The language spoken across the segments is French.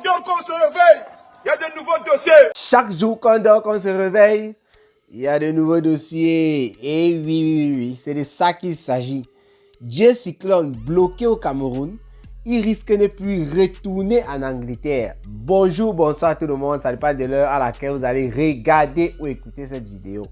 dort, qu'on se réveille, il y a de nouveaux dossiers. Chaque jour qu'on dort, qu'on se réveille, il y a de nouveaux dossiers. Et oui, c'est de ça qu'il s'agit. Jay Cyclone bloqué au Cameroun, il risque de ne plus retourner en Angleterre. Bonjour, bonsoir tout le monde, ça dépend de l'heure à laquelle vous allez regarder ou écouter cette vidéo.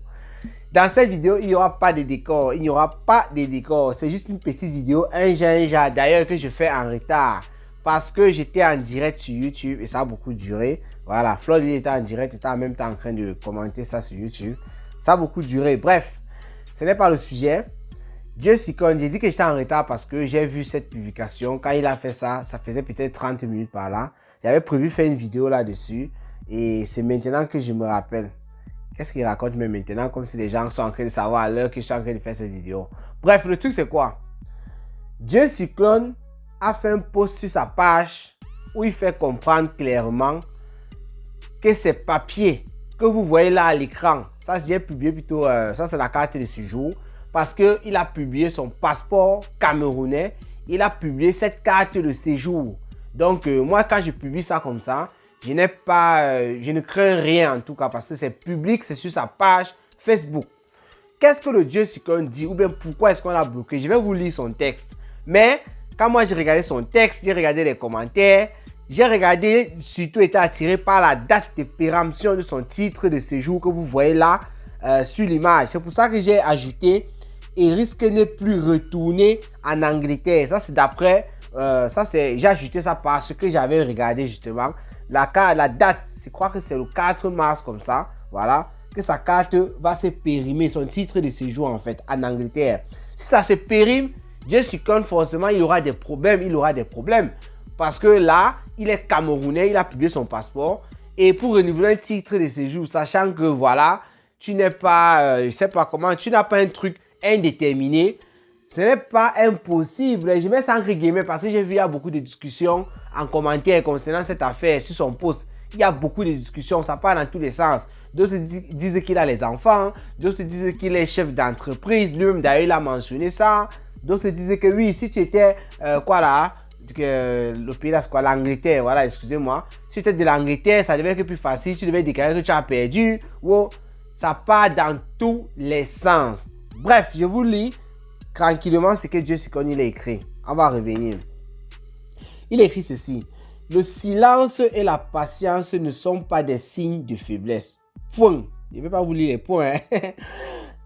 Dans cette vidéo, il n'y aura pas de décor, il n'y aura pas de décor. C'est juste une petite vidéo, un ginja d'ailleurs que je fais en retard. Parce que j'étais en direct sur YouTube et ça a beaucoup duré. Voilà, Floyd il était en direct, il était en même temps en train de commenter ça sur YouTube. Ça a beaucoup duré. Bref, ce n'est pas le sujet. Jay Cyclone, j'ai dit que j'étais en retard parce que j'ai vu cette publication. Quand il a fait ça, ça faisait peut-être 30 minutes par là. J'avais prévu faire une vidéo là-dessus. Et c'est maintenant que je me rappelle. Qu'est-ce qu'il raconte même maintenant, comme si les gens sont en train de savoir à l'heure que je suis en train de faire cette vidéo. Bref, le truc c'est quoi? Jay Cyclone a fait un post sur sa page où il fait comprendre clairement que ces papiers que vous voyez là à l'écran, ça j'ai publié plutôt, ça c'est la carte de séjour, parce qu'il a publié son passeport camerounais, il a publié cette carte de séjour. Donc moi quand je publie ça comme ça, je ne crains rien en tout cas parce que c'est public, c'est sur sa page Facebook. Qu'est-ce que le Jay Cyclone dit ou bien pourquoi est-ce qu'on l'a bloqué? Je vais vous lire son texte. Mais quand moi j'ai regardé son texte, j'ai regardé les commentaires, j'ai regardé, surtout été attiré par la date de péremption de son titre de séjour que vous voyez là sur l'image. C'est pour ça que j'ai ajouté et risque de ne plus retourner en Angleterre. Ça c'est d'après, j'ai ajouté ça parce que j'avais regardé justement la date. Je crois que c'est le 4 mars comme ça, voilà, que sa carte va se périmer, son titre de séjour en fait en Angleterre. Si ça se périme, Jay Cyclone forcément il aura des problèmes, parce que là il est camerounais, il a publié son passeport et pour renouveler un titre de séjour, sachant que voilà, tu n'es pas, je sais pas comment, tu n'as pas un truc indéterminé, ce n'est pas impossible. Je mets ça entre guillemets parce que j'ai vu il y a beaucoup de discussions en commentaire concernant cette affaire sur son post. Il y a beaucoup de discussions, ça part dans tous les sens. D'autres disent qu'il a les enfants, d'autres disent qu'il est chef d'entreprise, lui-même d'ailleurs il a mentionné ça. D'autres disaient que oui, si tu étais le pays là c'est quoi, l'Angleterre, voilà, excusez-moi. Si tu étais de l'Angleterre, ça devait être plus facile, tu devais déclarer que tu as perdu. Wow. Ça part dans tous les sens. Bref, je vous lis tranquillement ce que Jay Cyclone il a écrit. On va revenir. Il écrit ceci. Le silence et la patience ne sont pas des signes de faiblesse. Point. Je ne vais pas vous lire les points. Hein.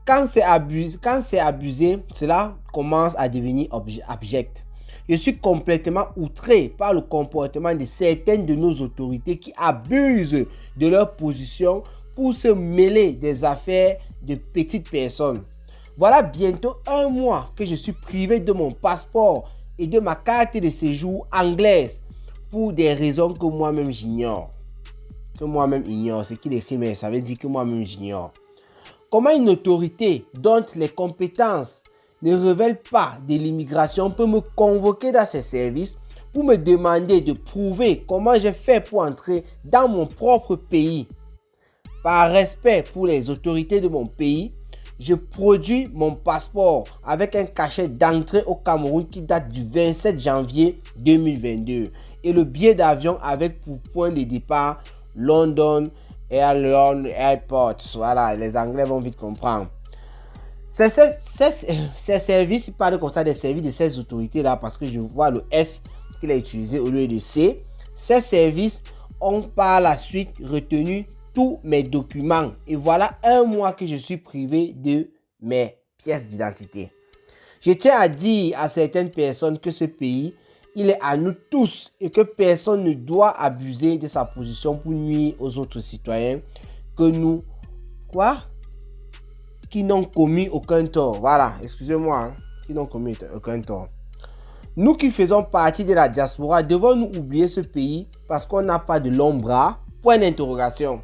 Quand c'est abusé, cela commence à devenir abject. Je suis complètement outré par le comportement de certaines de nos autorités qui abusent de leur position pour se mêler des affaires de petites personnes. Voilà bientôt un mois que je suis privé de mon passeport et de ma carte de séjour anglaise pour des raisons que moi-même j'ignore. Ce qu'il écrit, mais ça veut dire que moi-même j'ignore. Comment une autorité dont les compétences ne révèlent pas de l'immigration peut me convoquer dans ses services pour me demander de prouver comment j'ai fait pour entrer dans mon propre pays? Par respect pour les autorités de mon pays, je produis mon passeport avec un cachet d'entrée au Cameroun qui date du 27 janvier 2022 et le billet d'avion avec pour point de départ London Airport. Voilà, les Anglais vont vite comprendre. Ces services, il parle comme ça des services de ces autorités-là parce que je vois le S qu'il a utilisé au lieu de C. Ces services ont par la suite retenu tous mes documents et voilà un mois que je suis privé de mes pièces d'identité. Je tiens à dire à certaines personnes que ce pays, il est à nous tous et que personne ne doit abuser de sa position pour nuire aux autres citoyens que nous, qui n'ont commis aucun tort. Voilà, excusez-moi, hein, qui n'ont commis aucun tort. Nous qui faisons partie de la diaspora, devons-nous oublier ce pays parce qu'on n'a pas de longs bras? Point d'interrogation.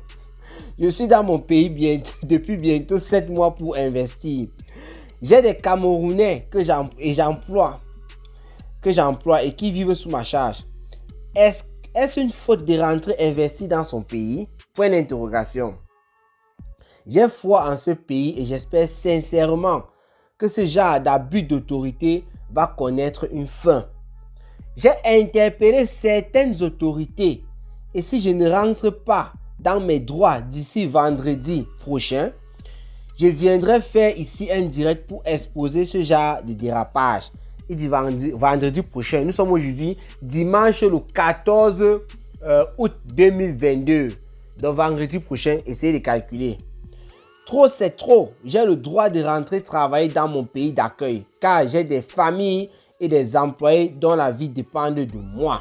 Je suis dans mon pays depuis bientôt 7 mois pour investir. J'ai des Camerounais que j'emploie et qui vivent sous ma charge. Est-ce une faute de rentrer investir dans son pays? Point d'interrogation. J'ai foi en ce pays et j'espère sincèrement que ce genre d'abus d'autorité va connaître une fin. J'ai interpellé certaines autorités Et si je ne rentre pas dans mes droits d'ici vendredi prochain, je viendrai faire ici un direct pour exposer ce genre de dérapage. Il dit vendredi prochain. Nous sommes aujourd'hui dimanche le 14 août 2022. Donc vendredi prochain, essayez de calculer. Trop, c'est trop. J'ai le droit de rentrer travailler dans mon pays d'accueil car j'ai des familles et des employés dont la vie dépend de moi.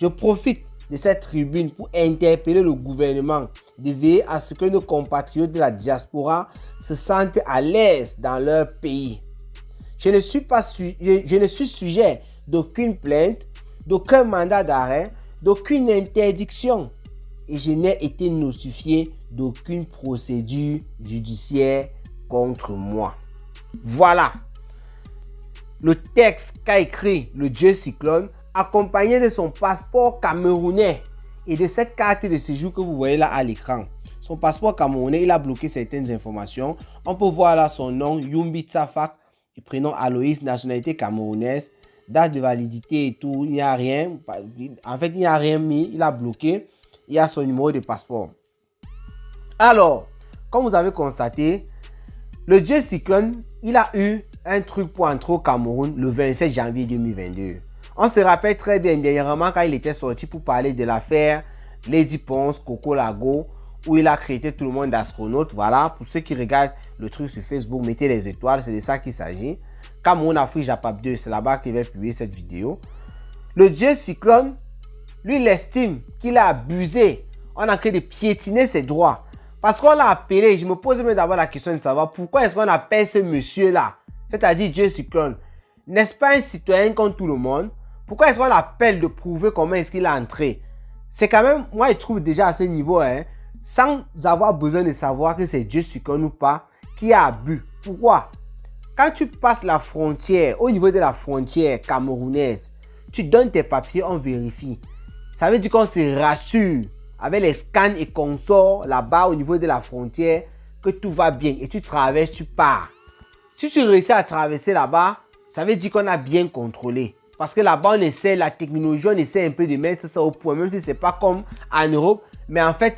Je profite de cette tribune pour interpeller le gouvernement de veiller à ce que nos compatriotes de la diaspora se sentent à l'aise dans leur pays. Je ne suis sujet d'aucune plainte, d'aucun mandat d'arrêt, d'aucune interdiction et je n'ai été notifié d'aucune procédure judiciaire contre moi. Voilà le texte qu'a écrit le Dieu Cyclone accompagné de son passeport camerounais et de cette carte de séjour que vous voyez là à l'écran. Son passeport camerounais, il a bloqué certaines informations. On peut voir là son nom, Yumbi Tsafak, et prénom Aloïs, nationalité camerounaise, date de validité et tout, il n'y a rien. En fait, il n'y a rien mis, il a bloqué. Il y a son numéro de passeport. Alors, comme vous avez constaté, le Dieu Cyclone, il a eu un truc pour entrer au Cameroun le 27 janvier 2022. On se rappelle très bien dernièrement quand il était sorti pour parler de l'affaire Lady Ponce, Coco Lago, où il a créé tout le monde d'astronautes. Voilà, pour ceux qui regardent le truc sur Facebook, mettez les étoiles, c'est de ça qu'il s'agit. Cameroun Afrique Japap 2, c'est là-bas qu'il va publier cette vidéo. Le Dieu Cyclone, lui, il estime qu'il a abusé. On a créé de piétiner ses droits. Parce qu'on l'a appelé, je me pose même d'abord la question de savoir pourquoi est-ce qu'on appelle ce monsieur-là, c'est-à-dire Dieu Cyclone. N'est-ce pas un citoyen comme tout le monde? Pourquoi est-ce qu'on l'appelle de prouver comment est-ce qu'il est entré? C'est quand même, moi je trouve déjà à ce niveau, sans avoir besoin de savoir que c'est Dieu Cyclone ou pas, qui a abus. Pourquoi? Quand tu passes la frontière, au niveau de la frontière camerounaise, tu donnes tes papiers, on vérifie. Ça veut dire qu'on se rassure avec les scans et consorts là-bas au niveau de la frontière que tout va bien et tu traverses, tu pars. Si tu réussis à traverser là-bas, ça veut dire qu'on a bien contrôlé. Parce que là-bas, on essaie, la technologie, on essaie un peu de mettre ça au point, même si ce n'est pas comme en Europe. Mais en fait,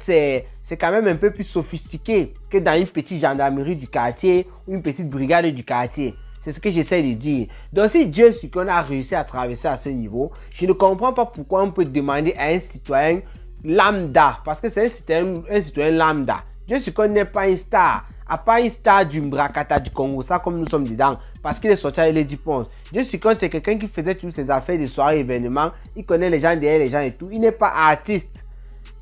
c'est quand même un peu plus sophistiqué que dans une petite gendarmerie du quartier ou une petite brigade du quartier. C'est ce que j'essaie de dire. Donc si Dieu Cyclone a réussi à traverser à ce niveau, je ne comprends pas pourquoi on peut demander à un citoyen lambda, parce que c'est un citoyen lambda. Dieu Cyclone n'est pas une star, à part une star du Mbrakata du Congo, ça comme nous sommes dedans, parce qu'il est sorti avec Lady Ponce. Dieu Cyclone, c'est quelqu'un qui faisait toutes ses affaires de soirées, événements, il connaît les gens derrière les gens et tout, il n'est pas artiste.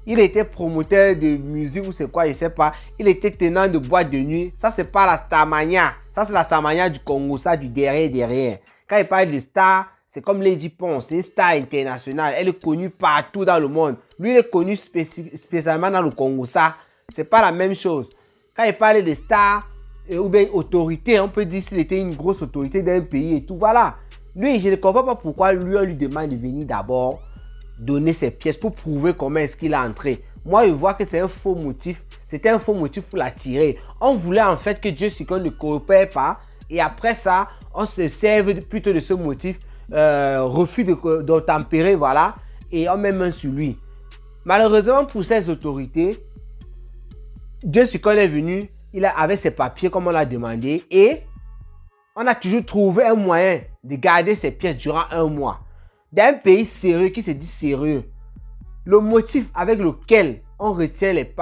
Il était promoteur de musique ou c'est quoi, je ne sais pas. Il était tenant de boîte de nuit. Ça, c'est pas la Starmania. Ça, c'est la Starmania du Congo, ça, du derrière. Quand il parle de star, c'est comme Lady Ponce, c'est une star internationale. Elle est connue partout dans le monde. Lui, il est connu spécialement dans le Congo, ça. C'est pas la même chose. Quand il parle de star ou bien autorité, on peut dire qu'il était une grosse autorité d'un pays et tout. Voilà. Lui, je ne comprends pas pourquoi lui, on lui demande de venir d'abord donner ses pièces pour prouver comment est-ce qu'il est entré. Moi, je vois que c'est un faux motif. C'était un faux motif pour l'attirer. On voulait en fait que Dieu Cyclone ne coopère pas. Et après ça, on se serve plutôt de ce motif, refus d'obtempérer, voilà. Et on met main sur lui. Malheureusement pour ces autorités, Dieu Cyclone est venu, il avait ses papiers comme on l'a demandé. Et on a toujours trouvé un moyen de garder ses pièces durant un mois. D'un pays sérieux qui se dit sérieux, le motif avec lequel on retient les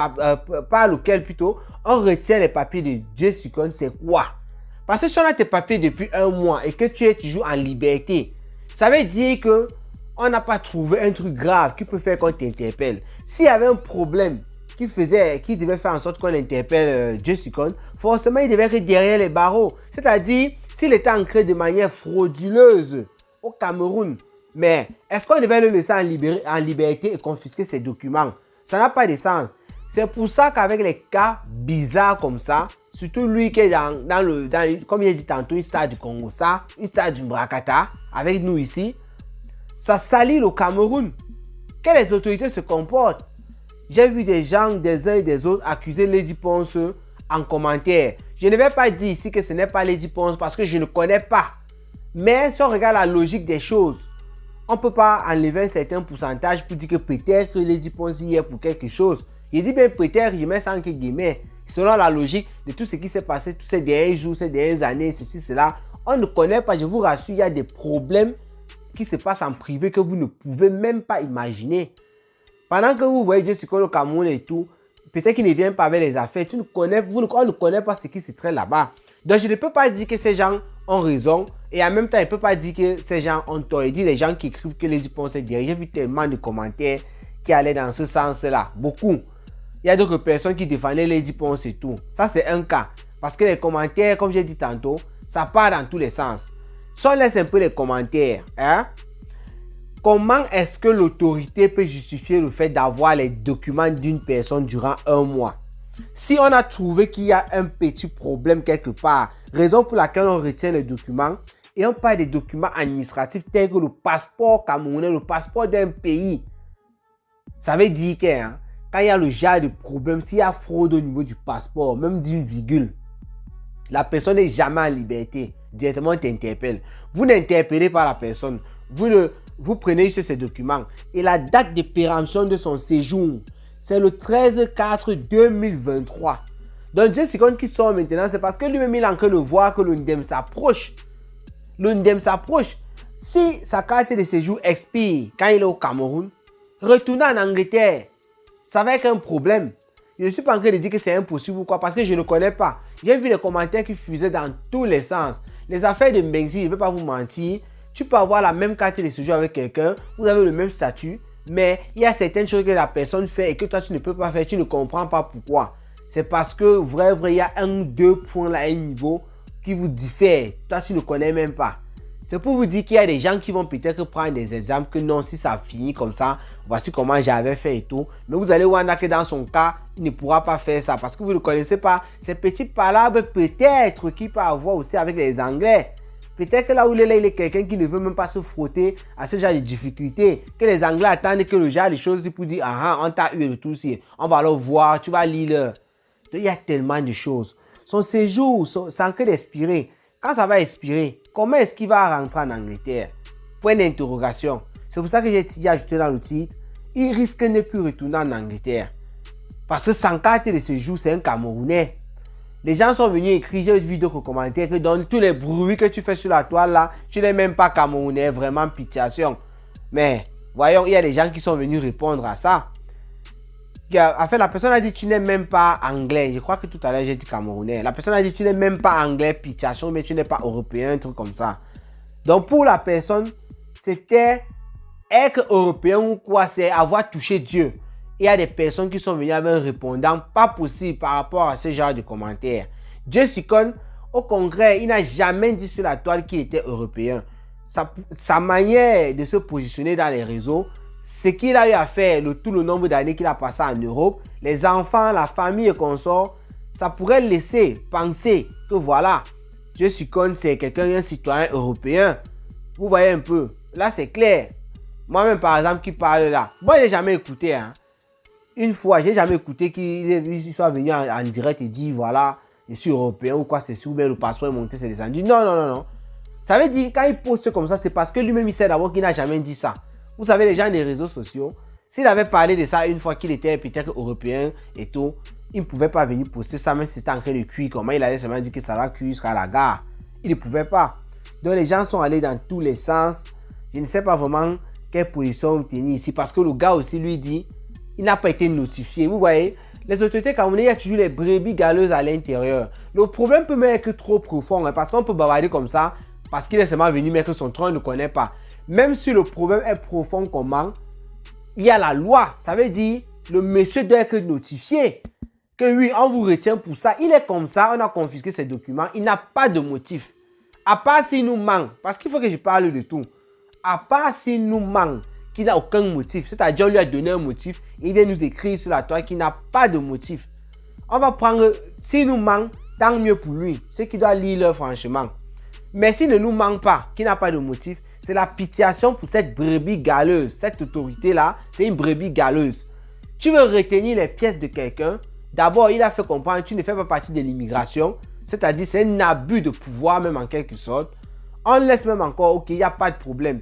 on retient les papiers de Dieu Cyclone, c'est quoi? Parce que si on a tes papiers depuis un mois et que tu es toujours en liberté, ça veut dire que on n'a pas trouvé un truc grave qui peut faire qu'on t'interpelle. S'il y avait un problème qui devait faire en sorte qu'on interpelle Dieu Cyclone, forcément il devait être derrière les barreaux. C'est-à-dire, s'il était ancré de manière frauduleuse au Cameroun, mais est-ce qu'on devait le laisser en liberté et confisquer ses documents? Ça n'a pas de sens. C'est pour ça qu'avec les cas bizarres comme ça, surtout lui qui est comme il a dit tantôt, une star du Congo, ça, une star du Mbrakata, avec nous ici, ça salit le Cameroun. Que les autorités se comportent. J'ai vu des gens, des uns et des autres, accuser Lady Ponce en commentaire. Je ne vais pas dire ici que ce n'est pas Lady Ponce parce que je ne connais pas. Mais si on regarde la logique des choses, On ne peut pas enlever un certain pourcentage pour dire que peut-être Lady Ponce y est pour quelque chose. Je dis bien peut-être, je mets ça entre guillemets. Selon la logique de tout ce qui s'est passé tous ces derniers jours, ces dernières années, ceci, cela, on ne connaît pas, je vous rassure, il y a des problèmes qui se passent en privé que vous ne pouvez même pas imaginer. Pendant que vous voyez Dieu sur le Cameroun et tout, peut-être qu'il ne vient pas avec les affaires, on ne connaît pas ce qui se traite là-bas. Donc je ne peux pas dire que ces gens ont raison et en même temps, je ne peux pas dire que ces gens ont tort. Je dis les gens qui écrivent que Lady Ponce est derrière. J'ai vu tellement de commentaires qui allaient dans ce sens-là. Beaucoup. Il y a d'autres personnes qui défendaient Lady Ponce et tout. Ça, c'est un cas. Parce que les commentaires, comme j'ai dit tantôt, ça part dans tous les sens. Si on laisse un peu les commentaires, hein? Comment est-ce que l'autorité peut justifier le fait d'avoir les documents d'une personne durant un mois? Si on a trouvé qu'il y a un petit problème quelque part, raison pour laquelle on retient les documents, et on parle des documents administratifs tels que le passeport camerounais, le passeport d'un pays, ça veut dire que quand il y a le genre de problème, s'il y a fraude au niveau du passeport, même d'une virgule, la personne n'est jamais en liberté. Directement, on t'interpelle. Vous n'interpellez pas la personne. Vous prenez juste ces documents. Et la date de péremption de son séjour, c'est le 13/4/2023. Donc, Jessica qui sort maintenant, c'est parce que lui-même, il est en train de voir que l'UNDEM s'approche. L'UNDEM s'approche. Si sa carte de séjour expire quand il est au Cameroun, retourner en Angleterre, ça va être un problème. Je ne suis pas en train de dire que c'est impossible ou quoi, parce que je ne connais pas. J'ai vu les commentaires qui fusaient dans tous les sens. Les affaires de Mbengsi, je ne vais pas vous mentir. Tu peux avoir la même carte de séjour avec quelqu'un, vous avez le même statut, mais il y a certaines choses que la personne fait et que toi tu ne peux pas faire, tu ne comprends pas pourquoi. C'est parce que vrai, il y a un ou deux points là, un niveau qui vous diffère. Toi tu ne connais même pas. C'est pour vous dire qu'il y a des gens qui vont peut-être prendre des exemples que non, si ça finit comme ça, voici comment j'avais fait et tout. Mais vous allez voir que dans son cas, il ne pourra pas faire ça parce que vous ne connaissez pas ces petites palabres peut-être qu'il peut avoir aussi avec les Anglais. Peut-être que là où il est quelqu'un qui ne veut même pas se frotter à ce genre de difficultés. Que les Anglais attendent que le genre de choses pour dire ah on t'a eu le tout aussi. On va le voir, tu vas lire. Donc, il y a tellement de choses. Son séjour, c'est en train d'expirer. Quand ça va expirer, comment est-ce qu'il va rentrer en Angleterre? Point d'interrogation. C'est pour ça que j'ai ajouté dans le titre, il risque de ne plus retourner en Angleterre. Parce que sans carte de séjour, c'est un Camerounais. Les gens sont venus écrire, j'ai vu d'autres commentaires que dans tous les bruits que tu fais sur la toile là, tu n'es même pas Camerounais, vraiment pitiation. Mais voyons, il y a des gens qui sont venus répondre à ça. En fait, la personne a dit tu n'es même pas anglais. Je crois que tout à l'heure j'ai dit Camerounais. La personne a dit tu n'es même pas anglais, pitiation, mais tu n'es pas européen, un truc comme ça. Donc pour la personne, c'était être européen ou quoi, c'est avoir touché Dieu. Il y a des personnes qui sont venues avec un répondant pas possible par rapport à ce genre de commentaires. Jessica, au congrès, il n'a jamais dit sur la toile qu'il était européen. Sa manière de se positionner dans les réseaux, ce qu'il a eu à faire, tout le nombre d'années qu'il a passé en Europe, les enfants, la famille et consorts, ça pourrait laisser penser que voilà, Jessica, c'est quelqu'un, un citoyen européen. Vous voyez un peu, là c'est clair. Moi-même par exemple qui parle là, moi je n'ai jamais écouté. Une fois, je n'ai jamais écouté qu'il soit venu en direct et dit voilà, je suis européen ou quoi, c'est sûr, mais le passeport est monté, c'est descendu. Non, non, non, non. Ça veut dire, quand il poste comme ça, c'est parce que lui-même il sait d'abord qu'il n'a jamais dit ça. Vous savez, les gens des réseaux sociaux, s'il avait parlé de ça une fois qu'il était peut-être européen et tout, il ne pouvait pas venir poster ça, même si c'était en train de cuire. Comment il allait seulement dire que ça va cuire jusqu'à la gare. Il ne pouvait pas. Donc les gens sont allés dans tous les sens. Je ne sais pas vraiment quelle position tenir ici, parce que le gars aussi lui dit, il n'a pas été notifié. Vous voyez, les autorités camerounaises, il y a toujours les brebis galeuses à l'intérieur. Le problème peut même être trop profond, parce qu'on peut bavarder comme ça, parce qu'il est seulement venu mettre son tronc, on ne connaît pas. Même si le problème est profond comment, il y a la loi. Ça veut dire, le monsieur doit être notifié. Que oui, on vous retient pour ça. Il est comme ça, on a confisqué ses documents. Il n'a pas de motif. À part s'il nous manque, parce qu'il faut que je parle de tout. À part s'il nous manque, qu'il n'a aucun motif. C'est-à-dire, on lui a donné un motif. Il vient nous écrire sur la toile qu'il n'a pas de motif. On va prendre, s'il nous manque, tant mieux pour lui. C'est qu'il doit lire franchement. Mais s'il ne nous manque pas, qu'il n'a pas de motif, c'est la pitiation pour cette brebis galeuse. Cette autorité-là, c'est une brebis galeuse. Tu veux retenir les pièces de quelqu'un. D'abord, il a fait comprendre que tu ne fais pas partie de l'immigration. C'est-à-dire, c'est un abus de pouvoir même en quelque sorte. On laisse même encore, ok, il n'y a pas de problème.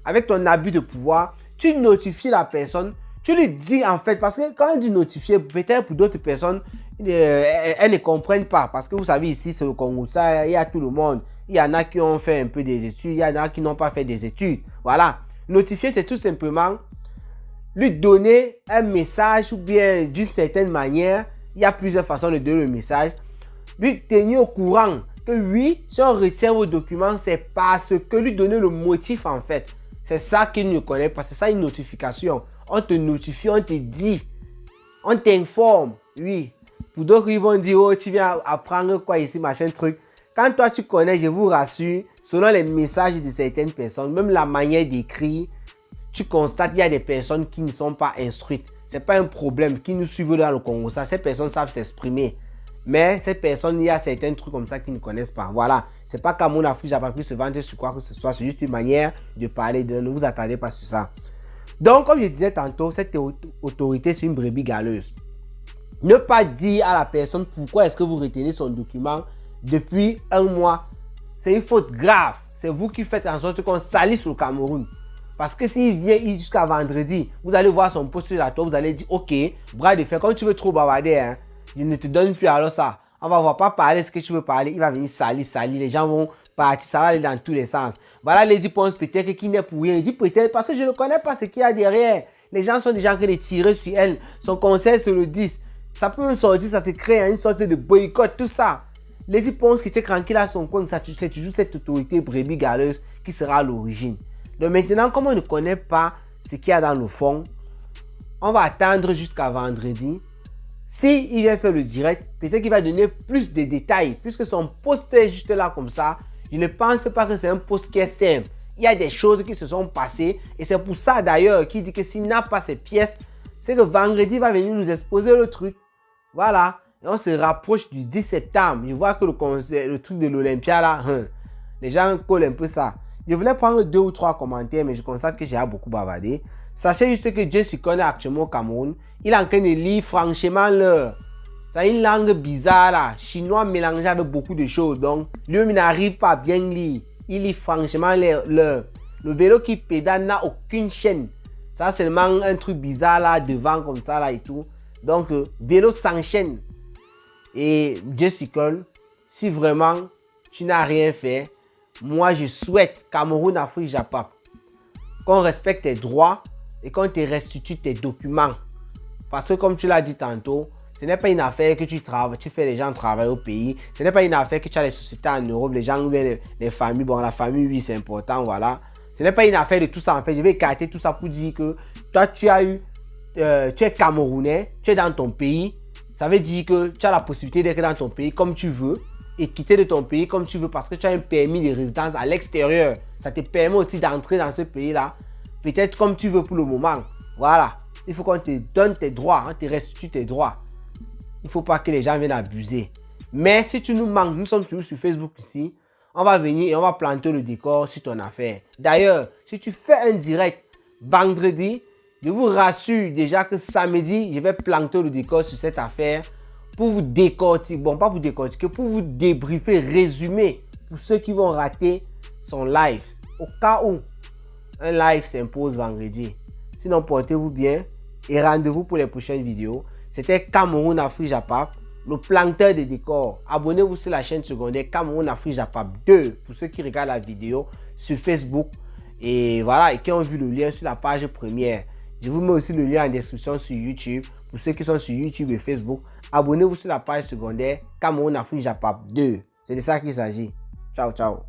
avec ton abus de pouvoir, tu notifies la personne, tu lui dis en fait, parce que quand on dit notifier, peut-être pour d'autres personnes, elles ne comprennent pas. Parce que vous savez, ici, c'est le Congo, ça, il y a tout le monde. Il y en a qui ont fait un peu des études, il y en a qui n'ont pas fait des études. Voilà. Notifier, c'est tout simplement lui donner un message ou bien d'une certaine manière. Il y a plusieurs façons de donner le message. Lui tenir au courant que oui, si on retient vos documents, c'est parce que lui donner le motif en fait. C'est ça qu'il ne connaît pas, c'est ça une notification. On te notifie, on te dit, on t'informe, oui. Pour d'autres, ils vont dire, oh, tu viens apprendre quoi ici, machin truc. Quand toi tu connais, je vous rassure, selon les messages de certaines personnes, même la manière d'écrire, tu constates qu'il y a des personnes qui ne sont pas instruites. Ce n'est pas un problème, qui nous suivent dans le Congo. Ça, ces personnes savent s'exprimer. Mais ces personnes, il y a certains trucs comme ça qu'ils ne connaissent pas. Voilà. Ce n'est pas qu'à mon Afrique, j'ai pas pu se vanter sur quoi que ce soit. C'est juste une manière de parler. Ne vous attendez pas sur ça. Donc, comme je disais tantôt, cette autorité, c'est une brebis galeuse. Ne pas dire à la personne pourquoi est-ce que vous retenez son document depuis un mois. C'est une faute grave. C'est vous qui faites en sorte qu'on salisse le Cameroun. Parce que s'il vient jusqu'à vendredi, vous allez voir son poste sur la toile, vous allez dire, ok, bras de fer, quand tu veux trop bavarder, hein, je ne te donne plus alors ça. On va pas parler ce que tu veux parler, il va venir salir, les gens vont partir, ça va aller dans tous les sens. Voilà, les 10 pense peut-être qu'il n'est pour rien. Il dit peut-être parce que je ne connais pas ce qu'il y a derrière. Les gens sont déjà en train de tirer sur elle. Son conseil se le dit. Ça peut même sortir, ça se crée une sorte de boycott, tout ça. Les 10 pense qu'il était tranquille à son coin, c'est toujours cette autorité brebis galeuse qui sera à l'origine. Donc maintenant, comme on ne connaît pas ce qu'il y a dans le fond, on va attendre jusqu'à vendredi. S'il vient faire le direct, peut-être qu'il va donner plus de détails. Puisque son post est juste là comme ça, je ne pense pas que c'est un post qui est simple. Il y a des choses qui se sont passées. Et c'est pour ça d'ailleurs qu'il dit que s'il n'a pas ces pièces, c'est que vendredi il va venir nous exposer le truc. Voilà. Et on se rapproche du 10 septembre. Je vois que le truc de l'Olympia là, les gens collent un peu ça. Je voulais prendre 2 ou 3 commentaires, mais je constate que j'ai beaucoup bavardé. Sachez juste que Dieu s'y connaît actuellement au Cameroun. Il est en train de lire franchement l'heure. C'est une langue bizarre là, chinois mélangé avec beaucoup de choses. Donc, lui il n'arrive pas à bien lire. Il lit franchement l'heure. Le vélo qui pédale n'a aucune chaîne. Ça c'est seulement un truc bizarre là, devant comme ça là et tout. Donc, vélo s'enchaîne. Et Dieu s'y connaît. Si vraiment tu n'as rien fait, moi, je souhaite, Cameroun, Afrique, Japon, qu'on respecte tes droits et qu'on te restitue tes documents. Parce que comme tu l'as dit tantôt, ce n'est pas une affaire que tu travailles, tu fais les gens travailler au pays. Ce n'est pas une affaire que tu as les sociétés en Europe, les gens, les familles. Bon, la famille, oui, c'est important, voilà. Ce n'est pas une affaire de tout ça, en fait. Je vais écarter tout ça pour dire que toi, tu es Camerounais, tu es dans ton pays. Ça veut dire que tu as la possibilité d'être dans ton pays comme tu veux. Et quitter de ton pays comme tu veux parce que tu as un permis de résidence à l'extérieur. Ça te permet aussi d'entrer dans ce pays-là, peut-être comme tu veux pour le moment. Voilà. Il faut qu'on te donne tes droits, on te restitue tes droits. Il ne faut pas que les gens viennent abuser. Mais si tu nous manques, nous sommes toujours sur Facebook ici, on va venir et on va planter le décor sur ton affaire. D'ailleurs, si tu fais un direct vendredi, je vous rassure déjà que samedi, je vais planter le décor sur cette affaire. Pour vous décortiquer, bon pas vous décortiquer, pour vous débriefer, résumer pour ceux qui vont rater son live. Au cas où un live s'impose vendredi. Sinon, portez-vous bien et rendez-vous pour les prochaines vidéos. C'était Cameroun Afrique Japon, le planteur de décors. Abonnez-vous sur la chaîne secondaire Cameroun Afrique Japon 2 pour ceux qui regardent la vidéo sur Facebook. Et voilà, et qui ont vu le lien sur la page première. Je vous mets aussi le lien en description sur YouTube. Pour ceux qui sont sur YouTube et Facebook, abonnez-vous sur la page secondaire Cameroun Afrique Japon 2. C'est de ça qu'il s'agit. Ciao, ciao.